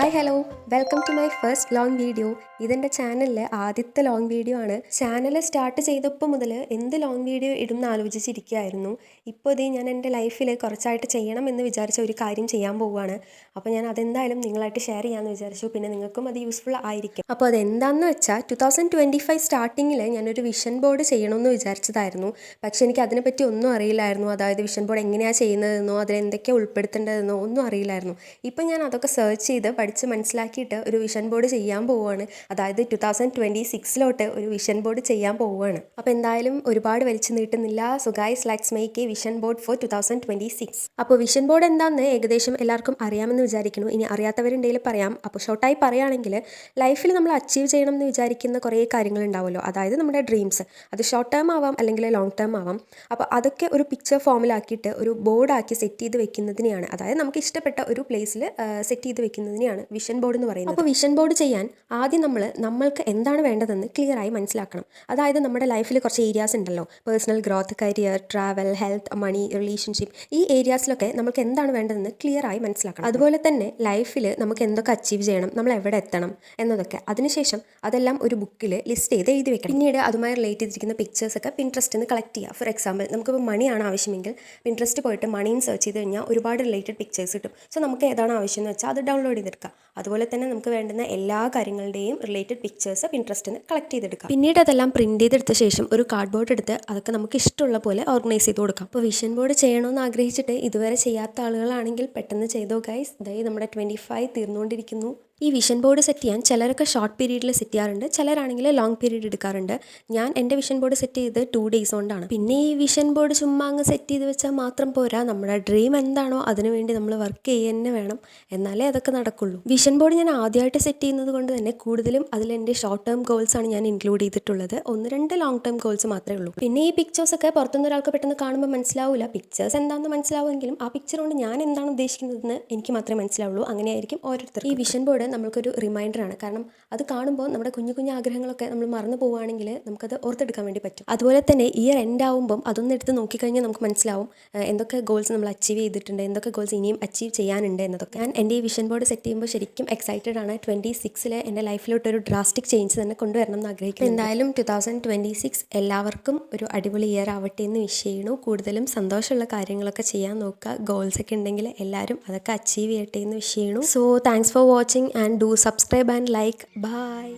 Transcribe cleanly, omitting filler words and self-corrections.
Hi hello, welcome to my first long video. ഇതെൻ്റെ ചാനലിലെ ആദ്യത്തെ ലോങ് വീഡിയോ ആണ്. ചാനൽ സ്റ്റാർട്ട് ചെയ്തപ്പോൾ മുതൽ എന്ത് ലോങ് വീഡിയോ ഇടുമെന്ന് ആലോചിച്ചിരിക്കുകയായിരുന്നു. ഇപ്പോൾ ഇതേ ഞാൻ എൻ്റെ ലൈഫിൽ കുറച്ചായിട്ട് ചെയ്യണം എന്ന് വിചാരിച്ച ഒരു കാര്യം ചെയ്യാൻ പോവുകയാണ്. അപ്പോൾ ഞാൻ അതെന്തായാലും നിങ്ങളായിട്ട് ഷെയർ ചെയ്യാമെന്ന് വിചാരിച്ചു. പിന്നെ നിങ്ങൾക്കും അത് യൂസ്ഫുൾ ആയിരിക്കും. അപ്പോൾ അതെന്താണെന്ന് വെച്ചാൽ 2025 സ്റ്റാർട്ടിങ്ങിൽ ഞാനൊരു വിഷൻ ബോർഡ് ചെയ്യണമെന്ന് വിചാരിച്ചതായിരുന്നു. പക്ഷേ എനിക്ക് അതിനെപ്പറ്റി ഒന്നും അറിയില്ലായിരുന്നു. അതായത് വിഷൻ ബോർഡ് എങ്ങനെയാണ് ചെയ്യുന്നതെന്നോ അതിലെന്തൊക്കെയാണ് ഉൾപ്പെടുത്തേണ്ടതെന്നോ ഒന്നും അറിയില്ലായിരുന്നു. ഇപ്പം ഞാൻ അതൊക്കെ സെർച്ച് ചെയ്ത് പഠിച്ച് മനസ്സിലാക്കിയിട്ട് ഒരു വിഷൻ ബോർഡ് ചെയ്യാൻ പോവുകയാണ്. അതായത് 2026 ഒരു വിഷൻ ബോർഡ് ചെയ്യാൻ പോവുകയാണ്. അപ്പോൾ എന്തായാലും ഒരുപാട് വലിച്ചു നീട്ടുന്നില്ല. So guys, let's make a vision board for 2026. അപ്പോൾ വിഷൻ ബോർഡ് എന്താണെന്ന് ഏകദേശം എല്ലാവർക്കും അറിയാമെന്ന് വിചാരിക്കുന്നു. ഇനി അറിയാത്തവരുണ്ടെങ്കിൽ പറയാം. അപ്പോൾ ഷോർട്ടായി പറയുകയാണെങ്കിൽ ലൈഫിൽ നമ്മൾ അച്ചീവ് ചെയ്യണം എന്ന് വിചാരിക്കുന്ന കുറേ കാര്യങ്ങളുണ്ടാവുമല്ലോ. അതായത് നമ്മുടെ ഡ്രീംസ്, അത് ഷോർട്ട് ടേം ആവാം അല്ലെങ്കിൽ ലോങ് ടേം ആവാം. അപ്പോൾ അതൊക്കെ ഒരു പിക്ചർ ഫോമിലാക്കിയിട്ട് ഒരു ബോർഡാക്കി സെറ്റ് ചെയ്ത് വെക്കുന്നതിനെയാണ്, അതായത് നമുക്ക് ഇഷ്ടപ്പെട്ട ഒരു പ്ലേസിൽ സെറ്റ് ചെയ്ത് വെക്കുന്നതിനെയാണ് വിഷൻ ബോർഡ് എന്ന് പറയുന്നത്. അപ്പോൾ വിഷൻ ബോർഡ് ചെയ്യാൻ ആദ്യം നമ്മൾക്ക് എന്താണ് വേണ്ടതെന്ന് ക്ലിയർ ആയി മനസ്സിലാക്കണം. അതായത് നമ്മുടെ ലൈഫിൽ കുറച്ച് ഏരിയാസ് ഉണ്ടല്ലോ, personal growth, career, travel, health, money, relationship. ഈ ഏരിയാസിലൊക്കെ നമുക്ക് എന്താണ് വേണ്ടതെന്ന് ക്ലിയർ ആയി മനസ്സിലാക്കണം. അതുപോലെ തന്നെ ലൈഫിൽ നമുക്ക് എന്തൊക്കെ അച്ചീവ് ചെയ്യണം, നമ്മൾ എവിടെ എത്തണം എന്നതൊക്കെ. അതിനുശേഷം അതെല്ലാം ഒരു ബുക്കിൽ ലിസ്റ്റ് ചെയ്ത് എഴുതി വെക്കണം. പിന്നീട് അതുമായി റിലേറ്റ് ചെയ്തിരിക്കുന്ന പിക്ചേഴ്സൊക്കെ പിൻട്രസ്റ്റിൽ നിന്ന് കളക്ട് ചെയ്യുക. ഫോർ എക്സാമ്പിൾ, നമുക്കിപ്പോൾ മണിയാണ് ആവശ്യമെങ്കിൽ പിൻട്രസ്റ്റ് പോയിട്ട് മണിയും സെർച്ച് ചെയ്ത് കഴിഞ്ഞാൽ ഒരുപാട് റിലേറ്റഡ് പിക്ചേഴ്സ് കിട്ടും. സോ നമുക്ക് ഏതാണ് ആവശ്യം എന്ന് വെച്ചാൽ അത് ഡൗൺലോഡ് ചെയ്തെടുക്കുക. അതുപോലെ തന്നെ നമുക്ക് വേണ്ടുന്ന എല്ലാ കാര്യങ്ങളുടെയും റിലേറ്റഡ് പിക്ചേഴ്സ് പിൻട്രസ്റ്റിൽ നിന്ന് കളക്ട് ചെയ്തെടുക്കാം. പിന്നീട് അതെല്ലാം പ്രിന്റ് ചെയ്തെടുത്ത ശേഷം ഒരു കാർഡ് ബോർഡ് എടുത്ത് അതൊക്കെ നമുക്ക് ഇഷ്ടമുള്ള പോലെ ഓർഗനൈസ് ചെയ്ത് കൊടുക്കാം. അപ്പോൾ വിഷൻ ബോർഡ് ചെയ്യണമെന്ന് ആഗ്രഹിച്ചിട്ട് ഇതുവരെ ചെയ്യാത്ത ആളുകളാണെങ്കിൽ പെട്ടെന്ന് ചെയ്തോ ഗൈസ്. അതായത് നമ്മുടെ 25 തീർന്നുകൊണ്ടിരിക്കുന്നു. ഈ വിഷൻ ബോർഡ് സെറ്റ് ചെയ്യാൻ ചിലരൊക്കെ ഷോർട്ട് പീരീഡിൽ സെറ്റ് ചെയ്യാറുണ്ട്, ചിലരാണെങ്കിൽ ലോങ് പീരീഡ് എടുക്കാറുണ്ട്. ഞാൻ എൻ്റെ വിഷൻ ബോർഡ് സെറ്റ് ചെയ്ത് 2 days കൊണ്ടാണ്. പിന്നെ ഈ വിഷൻ ബോർഡ് ചുമ്മാ അങ്ങ് സെറ്റ് ചെയ്ത് വെച്ചാൽ മാത്രം പോരാ. നമ്മുടെ ഡ്രീം എന്താണോ അതിനുവേണ്ടി നമ്മൾ വർക്ക് ചെയ്യുക തന്നെ വേണം, എന്നാലേ അതൊക്കെ നടക്കുള്ളൂ. വിഷൻ ബോർഡ് ഞാൻ ആദ്യമായിട്ട് സെറ്റ് ചെയ്യുന്നത് കൊണ്ട് തന്നെ കൂടുതലും അതിലെൻ്റെ ഷോർട്ട് ടേം ഗോൾസ് ആണ് ഞാൻ ഇൻക്ലൂഡ് ചെയ്തിട്ടുള്ളത്. 1-2 ലോങ് ടേം ഗോൾസ് മാത്രമേ ഉള്ളൂ. പിന്നെ ഈ പിക്ചേഴ്സൊക്കെ പുറത്തുനിന്ന് ഒരാൾക്ക് പെട്ടെന്ന് കാണുമ്പോൾ മനസ്സിലാവില്ല. പിക്ചേഴ്സ് എന്താണെന്ന് മനസ്സിലാവുമെങ്കിലും ആ പിക്ചർ കൊണ്ട് ഞാൻ എന്താണ് ഉദ്ദേശിക്കുന്നതെന്ന് എനിക്ക് മാത്രമേ മനസ്സിലാവുള്ളൂ. അങ്ങനെയായിരിക്കും ഓരോരുത്തർ. ഈ വിഷൻ ബോർഡ് നമ്മൾക്കൊരു റിമൈൻഡറാണ്. കാരണം അത് കാണുമ്പോൾ നമ്മുടെ കുഞ്ഞു കുഞ്ഞു ആഗ്രഹങ്ങളൊക്കെ നമ്മൾ മറന്നു പോവുകയാണെങ്കിൽ നമുക്കത് ഓർത്തെടുക്കാൻ വേണ്ടി പറ്റും. അതുപോലെ തന്നെ ഇയർ എൻഡ് ആവുമ്പം അതൊന്ന് എടുത്ത് നോക്കിക്കഴിഞ്ഞാൽ നമുക്ക് മനസ്സിലാവും എന്തൊക്കെ ഗോൾസ് നമ്മൾ അച്ചീവ് ചെയ്തിട്ടുണ്ട്, എന്തൊക്കെ ഗോൾസ് ഇനിയും അച്ചീവ് ചെയ്യാനുണ്ട് എന്നതൊക്കെ. ഞാൻ എൻ്റെ ഈ വിഷൻ ബോർഡ് സെറ്റ് ചെയ്യുമ്പോൾ ശരിക്കും എക്സൈറ്റഡ് ആണ്. 26 എൻ്റെ ലൈഫിലോട്ടൊരു ഡ്രാസ്റ്റിക് ചേഞ്ച് തന്നെ കൊണ്ടുവരണം എന്ന് ആഗ്രഹിക്കുന്നു. എന്തായാലും 2026 എല്ലാവർക്കും ഒരു അടിപൊളി ഇയർ ആവട്ടെ എന്ന് വിഷ് ചെയ്യണു. കൂടുതലും സന്തോഷമുള്ള കാര്യങ്ങളൊക്കെ ചെയ്യാൻ നോക്കുക. ഗോൾസ് ഒക്കെ ഉണ്ടെങ്കിൽ എല്ലാവരും അതൊക്കെ അച്ചീവ് ചെയ്യട്ടെ എന്ന് വിഷ് ചെയ്യണു. So thanks for watching and do subscribe and like. Bye.